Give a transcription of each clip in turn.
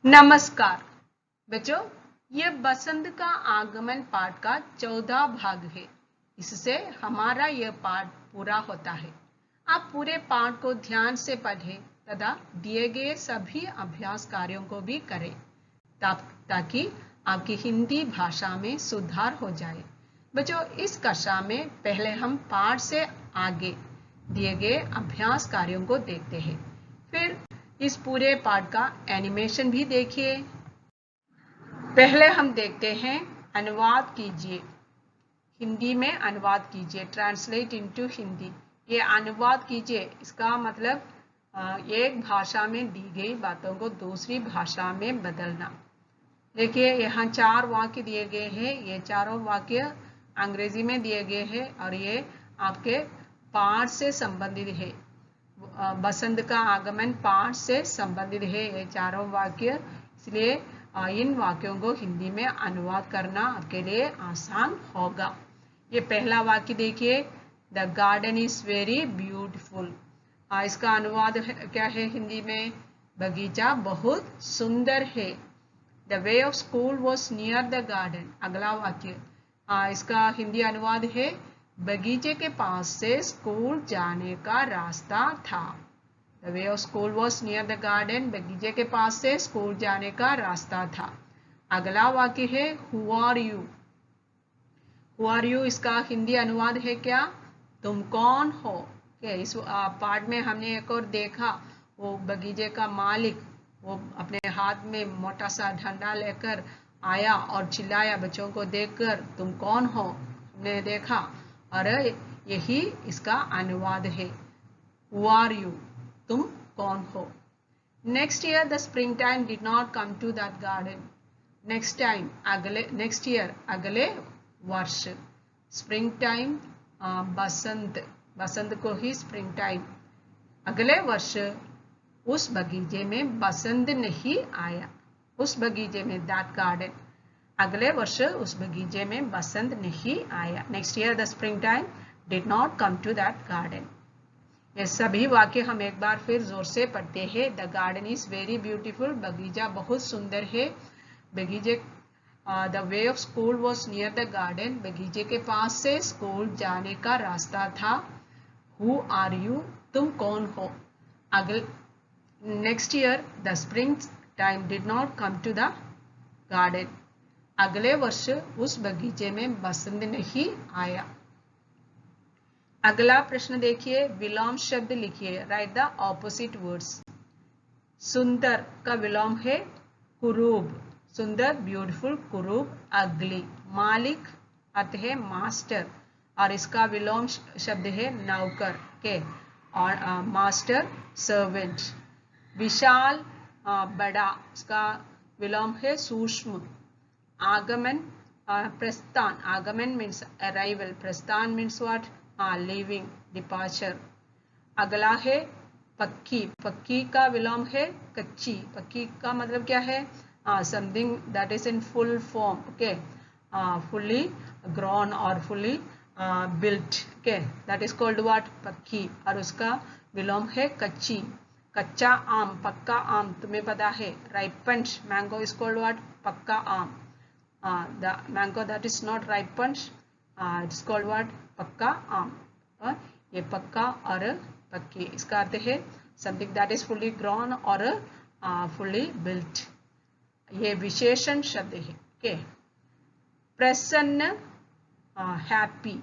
नमस्कार बच्चों, ये बसंत का आगमन पाठ का 14 भाग है। इससे हमारा यह पाठ पूरा होता है। आप पूरे पाठ को ध्यान से पढ़ें तथा दिए गए सभी अभ्यास कार्यों को भी करें ताकि आपकी हिंदी भाषा में सुधार हो जाए। बच्चों, इस कक्षा में पहले हम पाठ से आगे दिए गए अभ्यास कार्यों को देखते हैं, फिर इस पूरे पाठ का एनिमेशन भी देखिए। पहले हम देखते हैं अनुवाद कीजिए, हिंदी में अनुवाद कीजिए, ट्रांसलेट इनटू हिंदी। ये अनुवाद कीजिए, इसका मतलब एक भाषा में दी गई बातों को दूसरी भाषा में बदलना। देखिए, यहाँ 4 वाक्य दिए गए हैं। ये चारों वाक्य अंग्रेजी में दिए गए हैं और ये आपके पाठ से संबंधित है। बसंत का आगमन पाठ से संबंधित है ये चारों वाक्य, इसलिए इन वाक्यों को हिंदी में अनुवाद करना आपके लिए आसान होगा। ये पहला वाक्य देखिए, the garden is very beautiful. इसका अनुवाद क्या है हिंदी में? बगीचा बहुत सुंदर है। The way of school was near the garden. अगला वाक्य, इसका हिंदी अनुवाद है, बगीचे के पास से स्कूल जाने का रास्ता था। The way of school was near the garden. बगीचे के पास से स्कूल जाने का रास्ता था। अगला वाक्य है, Who are you? Who are you? इसका हिंदी अनुवाद है क्या? तुम कौन हो? इस पाठ में हमने एक और देखा, वो बगीचे का मालिक वो अपने हाथ में मोटा सा डंडा लेकर आया और चिल्लाया बच्चों को देखकर, तुम कौन हो? हमने देखा और यही इसका अनुवाद है, Who are you? तुम कौन हो? Next year the spring time did not come to that garden. Next time, next year अगले वर्ष। स्प्रिंग टाइम बसंत को ही स्प्रिंग टाइम। अगले वर्ष उस बगीचे में बसंत नहीं आया। उस बगीचे में, दैट गार्डन, अगले वर्ष उस बगीचे में बसंत नहीं आया। Next year the spring time did not come to that garden. ये सभी वाक्य हम एक बार फिर जोर से पढ़ते हैं। The garden is very beautiful. बगीचा बहुत सुंदर है। बगीचे, the way of school was near the garden. बगीचे के पास से स्कूल जाने का रास्ता था। Who are you? तुम कौन हो? Next year the spring time did not come to the garden. अगले वर्ष उस बगीचे में बसंत नहीं आया। अगला प्रश्न देखिए, विलोम शब्द लिखिए, राइट द ऑपोजिट वर्ड्स। सुंदर का विलोम है कुरूब। सुंदर ब्यूटीफुल, कुरूब अगली। मालिक अर्थ है मास्टर और इसका विलोम शब्द है नौकर के, और मास्टर सर्वेंट। विशाल बड़ा, इसका विलोम है सूक्ष्म। आगमन प्रस्थान, आगमन मीन्स अराइवल, प्रस्थान मीन्स व्हाट? Living, departure. अगला है पक्की। पक्की का विलोम है कच्ची। पक्की का मतलब क्या है? Something that is in full form, okay, fully grown और fully built, okay, that is called what? पक्की। और उसका विलोम है कच्ची। कच्चा आम, पक्का आम, तुम्हें पता है, ripened mango is called what? पक्का आम। The mango that is not ripened it is called what? पक्का आम। और ये पक्का और पक्की, इसका अर्थ है something that is fully grown और फुल्ली बिल्ट। ये विशेषण शब्द है, ओके। प्रसन्न, हैप्पी,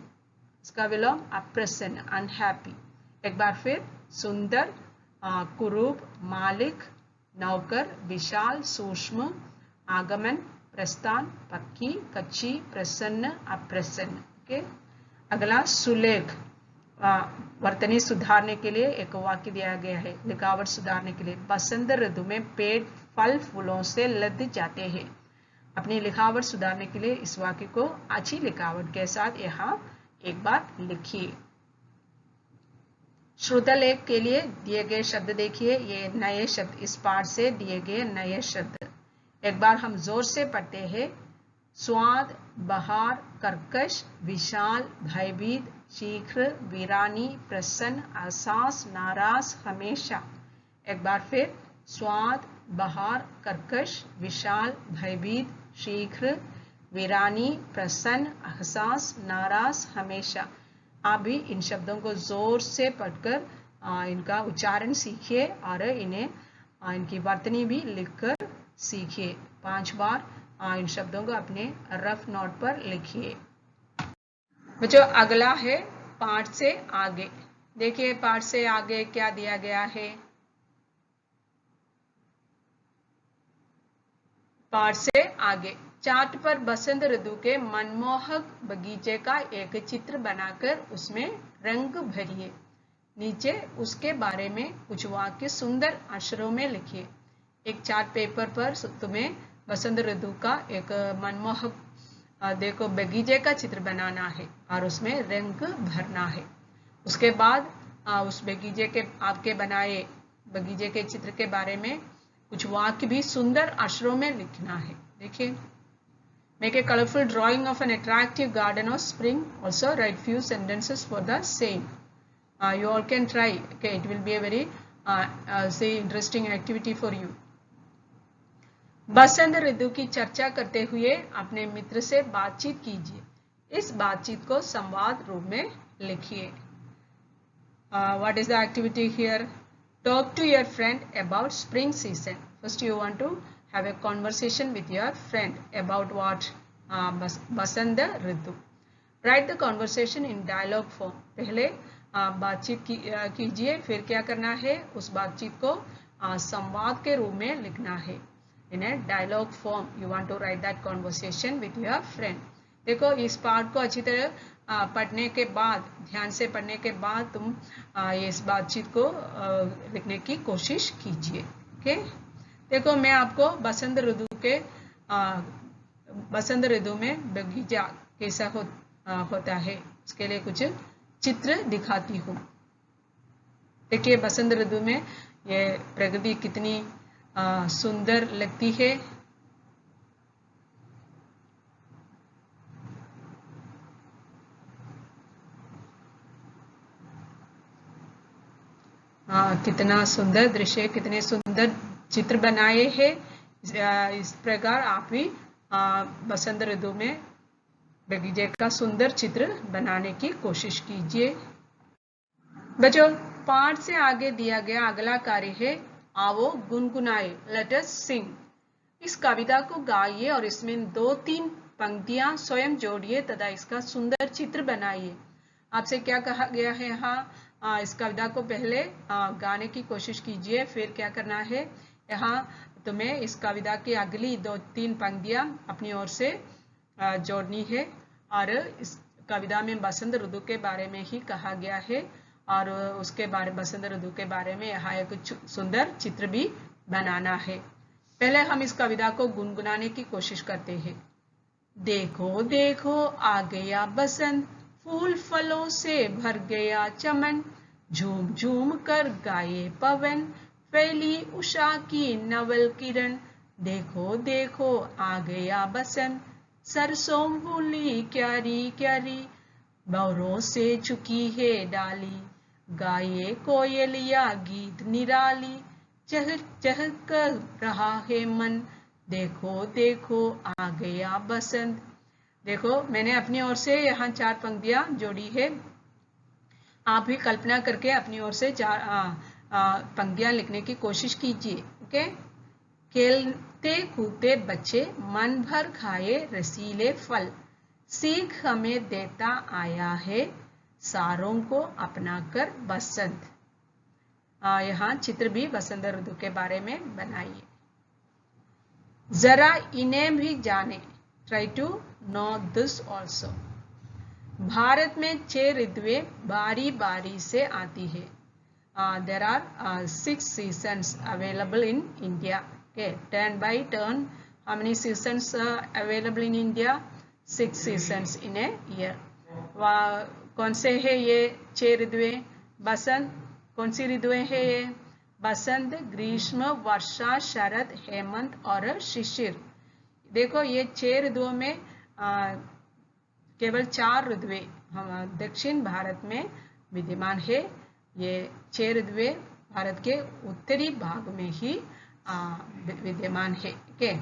इसका विलोम अप्रसन्न, अनहैप्पी। एक बार फिर, सुंदर, कुरूप, मालिक, नौकर, विशाल, सूक्ष्म, आगमन, प्रस्थान, पक्की, कच्ची, प्रसन्न, अप्रसन्न, ओके। अगला सुलेख, वर्तनी सुधारने के लिए एक वाक्य दिया गया है, लिखावट सुधारने के लिए। बसंत ऋतु में पेड़ फल फूलों से लद जाते हैं। अपनी लिखावट सुधारने के लिए इस वाक्य को अच्छी लिखावट के साथ यहाँ एक बार लिखिए। श्रुतलेख के लिए दिए गए शब्द देखिए, ये नए शब्द, इस पाठ से दिए गए नए शब्द एक बार हम जोर से पढ़ते हैं। स्वाद, बहार, कर्कश, विशाल, भयभीत, शीघ्र, वीरानी, प्रसन्न, एहसास, नाराज, हमेशा। एक बार फिर, स्वाद, बहार, कर्कश, विशाल, भयभीत, शीघ्र, वीरानी, प्रसन्न, एहसास, नाराज, हमेशा। आप भी इन शब्दों को जोर से पढ़कर इनका उच्चारण सीखिए और इन्हें इनकी वर्तनी भी लिखकर सीखिए। 5 बार इन शब्दों को अपने रफ नोट पर लिखिए। बच्चों अगला है पाठ से आगे। देखिए पाठ से आगे क्या दिया गया है। पाठ से आगे चार्ट पर बसंत ऋतु के मनमोहक बगीचे का एक चित्र बनाकर उसमें रंग भरिए। नीचे उसके बारे में कुछ वाक्य सुंदर अक्षरों में लिखिए। एक चार्ट पेपर पर तुम्हें बसंत ऋतु का एक मनमोहक देखो बगीचे का चित्र बनाना है और उसमें रंग भरना है। उसके बाद उस बगीचे के आपके बनाए बगीचे के चित्र के बारे में कुछ वाक्य भी सुंदर अक्षरों में लिखना है। देखिए, make a colorful drawing of an attractive garden or spring. Also write few sentences for the same. You all can try. Okay, it will be a very say interesting activity for you. बसंत ऋतु की चर्चा करते हुए अपने मित्र से बातचीत कीजिए। इस बातचीत को संवाद रूप में लिखिए। What is the activity here? Talk to your friend about spring season. First you want to have a conversation with your friend about what? Basanta Ritu. Write the conversation in dialogue form. पहले बातचीत कीजिए, फिर क्या करना है, उस बातचीत को संवाद के रूप में लिखना है। In a dialogue form, you want to write that conversation with your friend. देखो इस पाठ को अच्छी तरह पढ़ने के बाद, ध्यान से पढ़ने के बाद तुम इस बातचीत को लिखने की कोशिश कीजिए। ओके, देखो मैं आपको बसंत ऋतु में बगीचा कैसा होता है उसके लिए कुछ चित्र दिखाती हूँ। देखिए बसंत ऋतु में ये प्रकृति कितनी सुंदर लगती है। कितना सुंदर दृश्य, कितने सुंदर चित्र बनाए हैं। इस प्रकार आप भी बसंत ऋतु में बगीचे का सुंदर चित्र बनाने की कोशिश कीजिए। बच्चों पाठ से आगे दिया गया अगला कार्य है आओ गुनगुनाए, लेट अस सिंग। इस कविता को गाइए और इसमें 2-3 पंक्तियां स्वयं जोड़िए तथा इसका सुंदर चित्र बनाइए। आपसे क्या कहा गया है यहाँ, इस कविता को पहले गाने की कोशिश कीजिए, फिर क्या करना है, यहाँ तुम्हें इस कविता की अगली 2-3 पंक्तियां अपनी ओर से जोड़नी है और इस कविता में बसंत ऋतु के बारे में ही कहा गया है और उसके बारे बसंत ऋतु के बारे में यहाँ एक सुंदर चित्र भी बनाना है। पहले हम इस कविता को गुनगुनाने की कोशिश करते हैं। देखो देखो आ गया बसंत, फूल फलों से भर गया चमन, झूम झूम कर गाए पवन, फैली उषा की नवल किरण। देखो देखो आ गया बसंत, सरसों फूली क्यारी क्यारी, भंवरों से झुकी है डाली, गाये कोयलिया गीत निराली, चह चह कर रहा है मन। देखो देखो आ गया बसंत। देखो मैंने अपनी ओर से यहाँ 4 पंक्तियां जोड़ी है, आप भी कल्पना करके अपनी ओर से 4 पंक्तियां लिखने की कोशिश कीजिए। ओके, खेलते कूदते बच्चे मन भर खाए रसीले फल, सीख हमें देता आया है सारों को अपनाकर बसंत। यहाँ चित्र भी बसंत ऋतु के बारे में बनाइए। जरा इन्हें भी जाने, try to know this also. Bharat में 6 ऋतुएं बारी बारी से आती है। There are 6 seasons available in India. Okay, turn by turn. How many seasons available in India? 6 seasons in a year. कौन से है ये 6 ऋतुएं? बसंत, कौन सी ऋतुएं है ये? बसंत, ग्रीष्म, वर्षा, शरद, हेमंत और शिशिर। देखो ये 6 ऋतुओं में केवल 4 ऋतुएं हम दक्षिण भारत में विद्यमान है। ये 6 ऋतुएं भारत के उत्तरी भाग में ही विद्यमान है। ओके,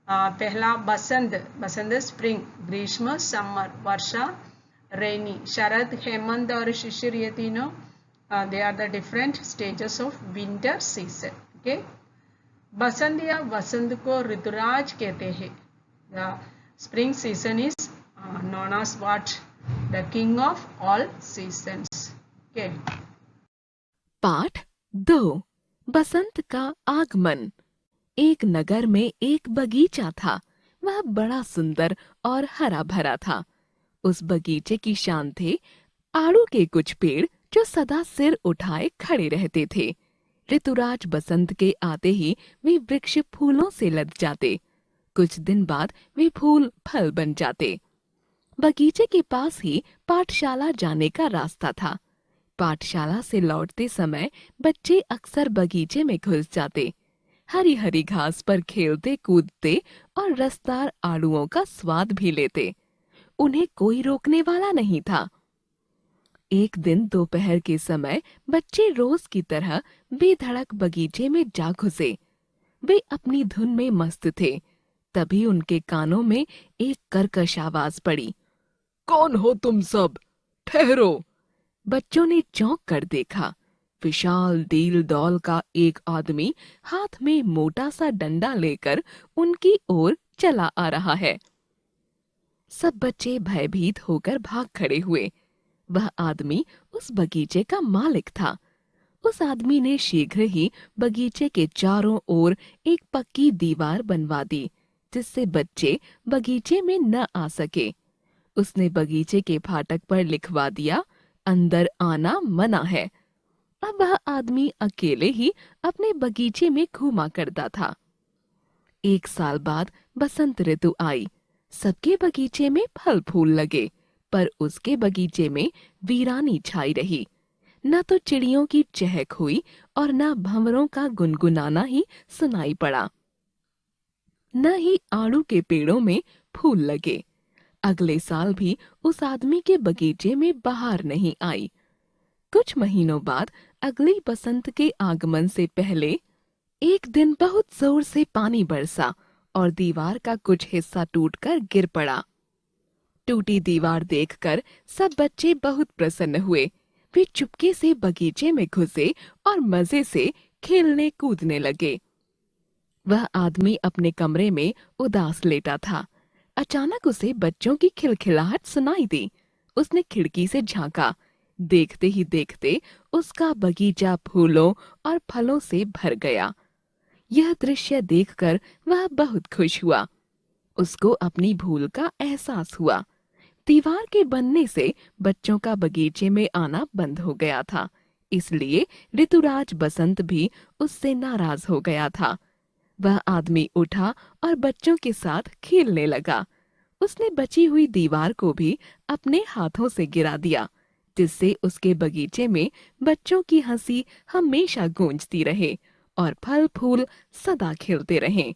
पहला बसंत, बसंत स्प्रिंग, ग्रीष्म समर, वर्षा रेनी, शरद हेमंत और शिशिर, ये तीनों they are the different stages of winter season. Okay, बसंत या वसंत को ऋतुराज कहते हैं। The spring season is known as what? The king of all seasons. Okay. पाठ 2, बसंत का आगमन। एक नगर में एक बगीचा था। वह बड़ा सुंदर और हरा भरा था। उस बगीचे की शान थे आड़ू के कुछ पेड़ जो सदा सिर उठाए खड़े रहते थे। ऋतुराज बसंत के आते ही वे वृक्ष फूलों से लद जाते। कुछ दिन बाद वे फूल फल बन जाते। बगीचे के पास ही पाठशाला जाने का रास्ता था। पाठशाला से लौटते समय बच्चे अक्सर बगीचे में घुस जाते। हरी हरी घास पर खेलते कूदते और रसदार आड़ुओं का स्वाद भी लेते। उन्हें कोई रोकने वाला नहीं था। एक दिन दोपहर के समय बच्चे रोज की तरह बेधड़क बगीचे में जा घुसे। वे अपनी धुन में मस्त थे। तभी उनके कानों में एक कर्कश आवाज पड़ी। कौन हो तुम सब? ठहरो। बच्चों ने चौंक कर देखा। विशाल डील डौल का एक आदमी हाथ में मोटा सा डंडा लेकर उनकी ओर चला आ रहा है। सब बच्चे भयभीत होकर भाग खड़े हुए। वह आदमी उस बगीचे का मालिक था। उस आदमी ने शीघ्र ही बगीचे के चारों ओर एक पक्की दीवार बनवा दी, जिससे बच्चे बगीचे में न आ सके। उसने बगीचे के फाटक पर लिखवा दिया, अंदर आना मना है। अब वह आदमी अकेले ही अपने बगीचे में घूमा करता था। एक साल बाद बसंत ऋतु आई। सबके बगीचे में फल फूल लगे, पर उसके बगीचे में वीरानी छाई रही। न तो चिड़ियों की चहक हुई और न भंवरों का गुनगुनाना ही सुनाई पड़ा। न ही आड़ू के पेड़ों में फूल लगे। अगले साल भी उस आदमी के बगीचे में बहार नहीं आई। कुछ महीनों बाद अगली बसंत के आगमन से पहले एक दिन बहुत जोर से पानी बरसा और दीवार का कुछ हिस्सा टूटकर गिर पड़ा। टूटी दीवार देखकर सब बच्चे बहुत प्रसन्न हुए। वे चुपके से बगीचे में घुसे और मजे से खेलने कूदने लगे। वह आदमी अपने कमरे में उदास लेटा था। अचानक उसे बच्चों की खिलखिलाहट सुनाई दी। उसने खिड़की से झांका। देखते ही देखते उसका बगीचा फूलों और फलों से भर गया। यह दृश्य देखकर वह बहुत खुश हुआ। उसको अपनी भूल का एहसास हुआ। दीवार के बनने से बच्चों का बगीचे में आना बंद हो गया था, इसलिए ऋतुराज बसंत भी उससे नाराज हो गया था। वह आदमी उठा और बच्चों के साथ खेलने लगा। उसने बची हुई दीवार को भी अपने हाथों से गिरा दिया, जिससे उसके बगीचे में बच्चों की हंसी हमेशा गूंजती रहे और फल फूल सदा खिलते रहें।